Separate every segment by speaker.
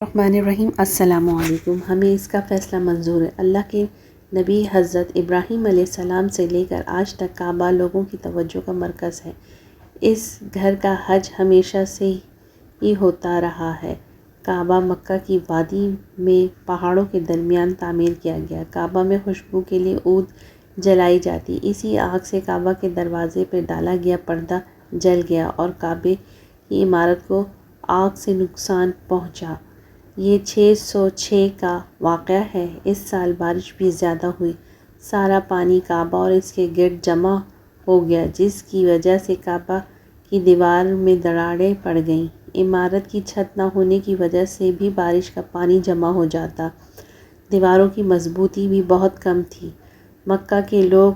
Speaker 1: الرحمن الرحیم۔ السلام علیکم۔ ہمیں اس کا فیصلہ منظور ہے۔ اللہ کے نبی حضرت ابراہیم علیہ السلام سے لے کر آج تک کعبہ لوگوں کی توجہ کا مرکز ہے۔ اس گھر کا حج ہمیشہ سے ہی ہوتا رہا ہے۔ کعبہ مکہ کی وادی میں پہاڑوں کے درمیان تعمیر کیا گیا۔ کعبہ میں خوشبو کے لیے عود جلائی جاتی۔ اسی آگ سے کعبہ کے دروازے پر ڈالا گیا پردہ جل گیا اور کعبے کی عمارت کو آگ سے نقصان پہنچا۔ یہ 606 کا واقعہ ہے۔ اس سال بارش بھی زیادہ ہوئی۔ سارا پانی کعبہ اور اس کے گرد جمع ہو گیا، جس کی وجہ سے کعبہ کی دیوار میں دراڑیں پڑ گئیں۔ عمارت کی چھت نہ ہونے کی وجہ سے بھی بارش کا پانی جمع ہو جاتا۔ دیواروں کی مضبوطی بھی بہت کم تھی۔ مکہ کے لوگ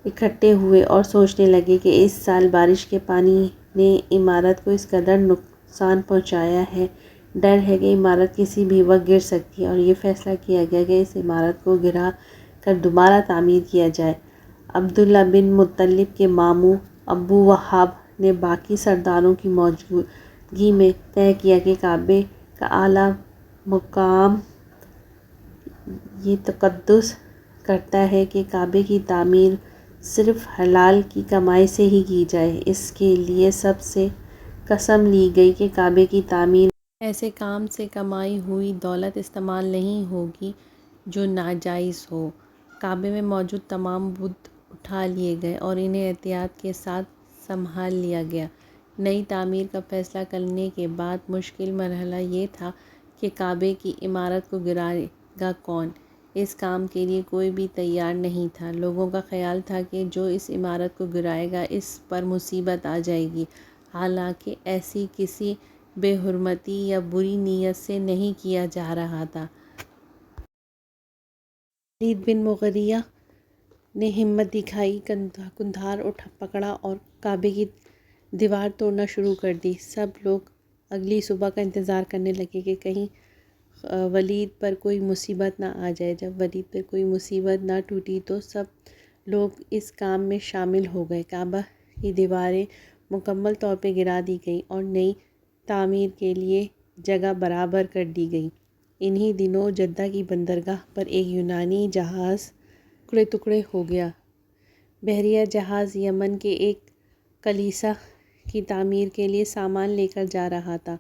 Speaker 1: اکٹھے ہوئے اور سوچنے لگے کہ اس سال بارش کے پانی نے عمارت کو اس قدر نقصان پہنچایا ہے، ڈر ہے کہ عمارت کسی بھی وقت گر سکتی ہے، اور یہ فیصلہ کیا گیا کہ اس عمارت کو گرا کر دوبارہ تعمیر کیا جائے۔ عبداللہ بن مطلب کے ماموں ابو وہاب نے باقی سرداروں کی موجودگی میں طے کیا کہ کعبے کا اعلیٰ مقام یہ تقدس کرتا ہے کہ کعبے کی تعمیر صرف حلال کی کمائی سے ہی کی جائے۔ اس کے لیے سب سے قسم لی گئی کہ کعبے کی تعمیر ایسے کام سے کمائی ہوئی دولت استعمال نہیں ہوگی جو ناجائز ہو۔ کعبے میں موجود تمام بت اٹھا لیے گئے اور انہیں احتیاط کے ساتھ سنبھال لیا گیا۔ نئی تعمیر کا فیصلہ کرنے کے بعد مشکل مرحلہ یہ تھا کہ کعبے کی عمارت کو گرائے گا کون؟ اس کام کے لیے کوئی بھی تیار نہیں تھا۔ لوگوں کا خیال تھا کہ جو اس عمارت کو گرائے گا اس پر مصیبت آ جائے گی، حالانکہ ایسی کسی بے حرمتی یا بری نیت سے نہیں کیا جا رہا تھا۔ ولید بن مغیرہ نے ہمت دکھائی، کندھار پکڑا اور کعبے کی دیوار توڑنا شروع کر دی۔ سب لوگ اگلی صبح کا انتظار کرنے لگے کہ کہیں ولید پر کوئی مصیبت نہ آ جائے۔ جب ولید پر کوئی مصیبت نہ ٹوٹی تو سب لوگ اس کام میں شامل ہو گئے۔ کعبہ کی دیواریں مکمل طور پر گرا دی گئیں اور نئی تعمیر کے لیے جگہ برابر کر دی گئی۔ انہی دنوں جدہ کی بندرگاہ پر ایک یونانی جہاز ٹکڑے ٹکڑے ہو گیا۔ بحریہ جہاز یمن کے ایک کلیسا کی تعمیر کے لیے سامان لے کر جا رہا تھا۔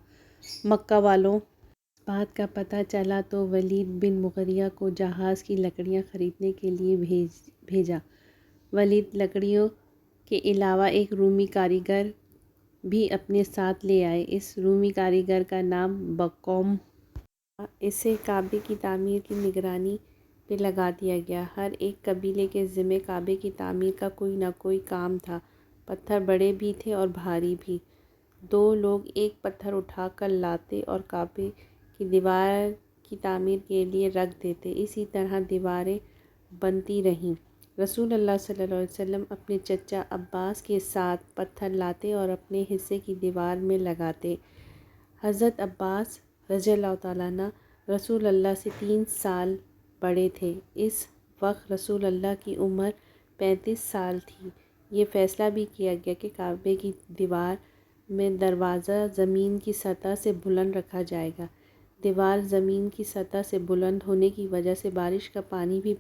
Speaker 1: مکہ والوں اس بات کا پتہ چلا تو ولید بن مغیرہ کو جہاز کی لکڑیاں خریدنے کے لیے بھیجا۔ ولید لکڑیوں کے علاوہ ایک رومی کاریگر بھی اپنے ساتھ لے آئے۔ اس رومی کاریگر کا نام بقوم تھا۔ اسے کعبے کی تعمیر کی نگرانی پہ لگا دیا گیا۔ ہر ایک قبیلے کے ذمے کعبے کی تعمیر کا کوئی نہ کوئی کام تھا۔ پتھر بڑے بھی تھے اور بھاری بھی۔ دو لوگ ایک پتھر اٹھا کر لاتے اور کعبے کی دیوار کی تعمیر کے لیے رکھ دیتے۔ اسی طرح دیواریں بنتی رہیں۔ رسول اللہ صلی اللہ علیہ وسلم اپنے چچا عباس کے ساتھ پتھر لاتے اور اپنے حصے کی دیوار میں لگاتے۔ حضرت عباس رضی اللہ تعالیٰ عنہ رسول اللہ سے 3 سال بڑے تھے۔ اس وقت رسول اللہ کی عمر 35 سال تھی۔ یہ فیصلہ بھی کیا گیا کہ کعبے کی دیوار میں دروازہ زمین کی سطح سے بلند رکھا جائے گا۔ دیوار زمین کی سطح سے بلند ہونے کی وجہ سے بارش کا پانی بھی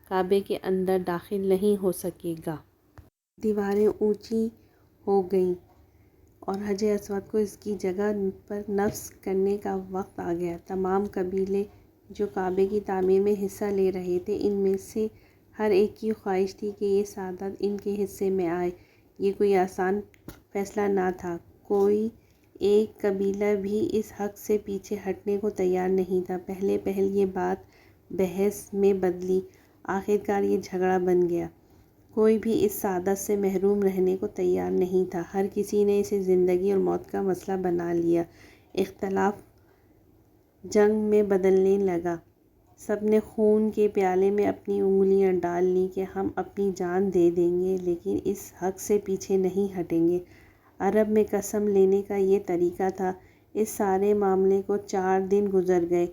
Speaker 1: کعبے کے اندر داخل نہیں ہو سکے گا۔ دیواریں اونچی ہو گئیں اور حجر اسود کو اس کی جگہ پر نصب کرنے کا وقت آ گیا۔ تمام قبیلے جو کعبے کی تعمیر میں حصہ لے رہے تھے، ان میں سے ہر ایک کی خواہش تھی کہ یہ سعادت ان کے حصے میں آئے۔ یہ کوئی آسان فیصلہ نہ تھا۔ کوئی ایک قبیلہ بھی اس حق سے پیچھے ہٹنے کو تیار نہیں تھا۔ پہل یہ بات بحث میں بدلی۔ آخرکار یہ جھگڑا بن گیا۔ کوئی بھی اس سعادت سے محروم رہنے کو تیار نہیں تھا۔ ہر کسی نے اسے زندگی اور موت کا مسئلہ بنا لیا۔ اختلاف جنگ میں بدلنے لگا۔ سب نے خون کے پیالے میں اپنی انگلیاں ڈال لیں کہ ہم اپنی جان دے دیں گے لیکن اس حق سے پیچھے نہیں ہٹیں گے۔ عرب میں قسم لینے کا یہ طریقہ تھا۔ اس سارے معاملے کو 4 دن گزر گئے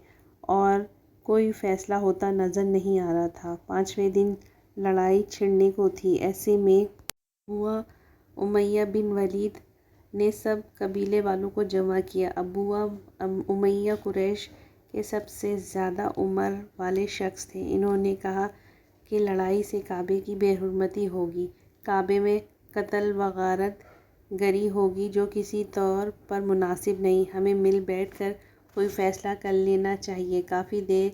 Speaker 1: اور کوئی فیصلہ ہوتا نظر نہیں آ رہا تھا۔ 5ویں دن لڑائی چھڑنے کو تھی۔ ایسے میں ابو امیہ بن ولید نے سب قبیلے والوں کو جمع کیا۔ ابو امیہ قریش کے سب سے زیادہ عمر والے شخص تھے۔ انہوں نے کہا کہ لڑائی سے کعبے کی بے حرمتی ہوگی، کعبے میں قتل و غارت گری ہوگی، جو کسی طور پر مناسب نہیں۔ ہمیں مل بیٹھ کر کوئی فیصلہ کر لینا چاہیے۔ کافی دیر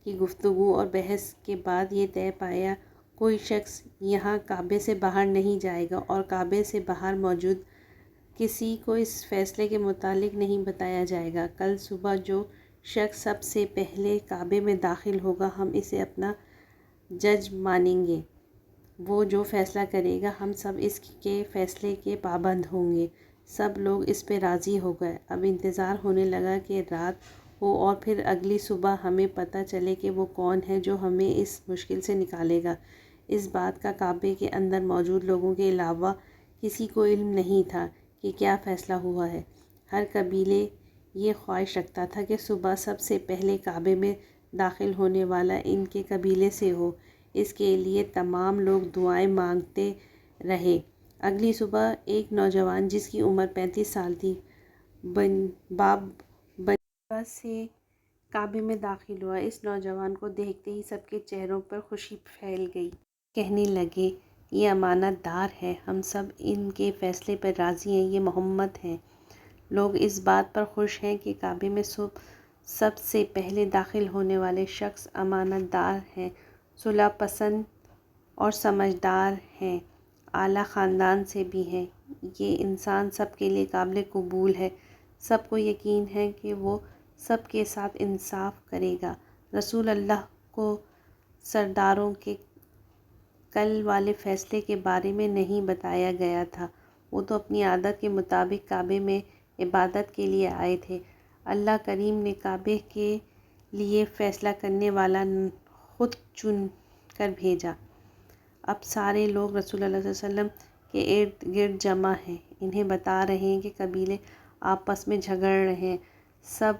Speaker 1: کی گفتگو اور بحث کے بعد یہ طے پایا، کوئی شخص یہاں کعبے سے باہر نہیں جائے گا اور کعبے سے باہر موجود کسی کو اس فیصلے کے متعلق نہیں بتایا جائے گا۔ کل صبح جو شخص سب سے پہلے کعبے میں داخل ہوگا، ہم اسے اپنا جج مانیں گے۔ وہ جو فیصلہ کرے گا، ہم سب اس کے فیصلے کے پابند ہوں گے۔ سب لوگ اس پہ راضی ہو گئے۔ اب انتظار ہونے لگا کہ رات ہو اور پھر اگلی صبح ہمیں پتہ چلے کہ وہ کون ہے جو ہمیں اس مشکل سے نکالے گا۔ اس بات کا کعبے کے اندر موجود لوگوں کے علاوہ کسی کو علم نہیں تھا کہ کیا فیصلہ ہوا ہے۔ ہر قبیلہ یہ خواہش رکھتا تھا کہ صبح سب سے پہلے کعبے میں داخل ہونے والا ان کے قبیلے سے ہو۔ اس کے لیے تمام لوگ دعائیں مانگتے رہے۔ اگلی صبح ایک نوجوان جس کی عمر 35 سال تھی، بنی سے کعبے میں داخل ہوا۔ اس نوجوان کو دیکھتے ہی سب کے چہروں پر خوشی پھیل گئی۔ کہنے لگے، یہ امانت دار ہے، ہم سب ان کے فیصلے پر راضی ہیں، یہ محمد ہیں۔ لوگ اس بات پر خوش ہیں کہ کعبے میں سب سے پہلے داخل ہونے والے شخص امانت دار ہیں، صلح پسند اور سمجھدار ہیں، اعلیٰ خاندان سے بھی ہیں۔ یہ انسان سب کے لیے قابل قبول ہے۔ سب کو یقین ہے کہ وہ سب کے ساتھ انصاف کرے گا۔ رسول اللہ کو سرداروں کے کل والے فیصلے کے بارے میں نہیں بتایا گیا تھا۔ وہ تو اپنی عادت کے مطابق کعبے میں عبادت کے لیے آئے تھے۔ اللہ کریم نے کعبے کے لیے فیصلہ کرنے والا خود چن کر بھیجا۔ اب سارے لوگ رسول اللہ صلی اللہ علیہ وسلم کے ارد گرد جمع ہیں۔ انہیں بتا رہے ہیں کہ قبیلے آپس میں جھگڑ رہے ہیں۔ سب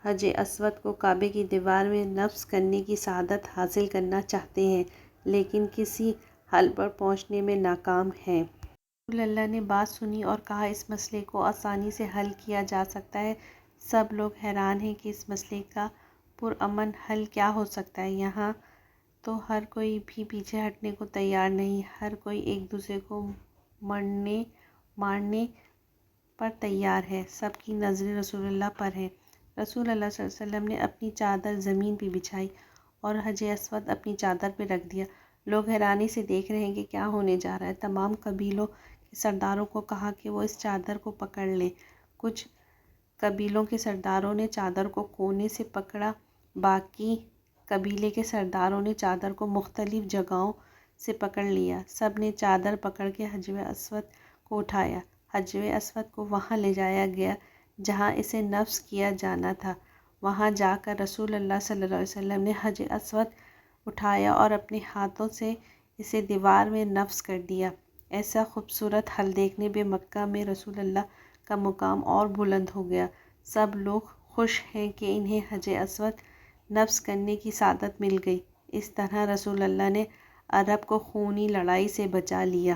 Speaker 1: حجر اسود کو کعبے کی دیوار میں نصب کرنے کی سعادت حاصل کرنا چاہتے ہیں، لیکن کسی حل پر پہنچنے میں ناکام ہیں۔ رسول اللہ نے بات سنی اور کہا، اس مسئلے کو آسانی سے حل کیا جا سکتا ہے۔ سب لوگ حیران ہیں کہ اس مسئلے کا پرامن حل کیا ہو سکتا ہے۔ یہاں تو ہر کوئی بھی پیچھے ہٹنے کو تیار نہیں، ہر کوئی ایک دوسرے کو مارنے پر تیار ہے۔ سب کی نظریں رسول اللہ پر ہیں۔ رسول اللہ صلی اللہ علیہ وسلم نے اپنی چادر زمین پہ بچھائی اور حجر اسود اپنی چادر پہ رکھ دیا۔ لوگ حیرانی سے دیکھ رہے ہیں کہ کیا ہونے جا رہا ہے۔ تمام قبیلوں کے سرداروں کو کہا کہ وہ اس چادر کو پکڑ لیں۔ کچھ قبیلوں کے سرداروں نے چادر کو کونے سے پکڑا، باقی قبیلے کے سرداروں نے چادر کو مختلف جگہوں سے پکڑ لیا۔ سب نے چادر پکڑ کے حجر اسود کو اٹھایا۔ حجر اسود کو وہاں لے جایا گیا جہاں اسے نصب کیا جانا تھا۔ وہاں جا کر رسول اللہ صلی اللہ علیہ وسلم نے حجر اسود اٹھایا اور اپنے ہاتھوں سے اسے دیوار میں نصب کر دیا۔ ایسا خوبصورت حل دیکھنے پہ مکہ میں رسول اللہ کا مقام اور بلند ہو گیا۔ سب لوگ خوش ہیں کہ انہیں حجر اسود نصب کرنے کی سعادت مل گئی۔ اس طرح رسول اللہ نے عرب کو خونی لڑائی سے بچا لیا۔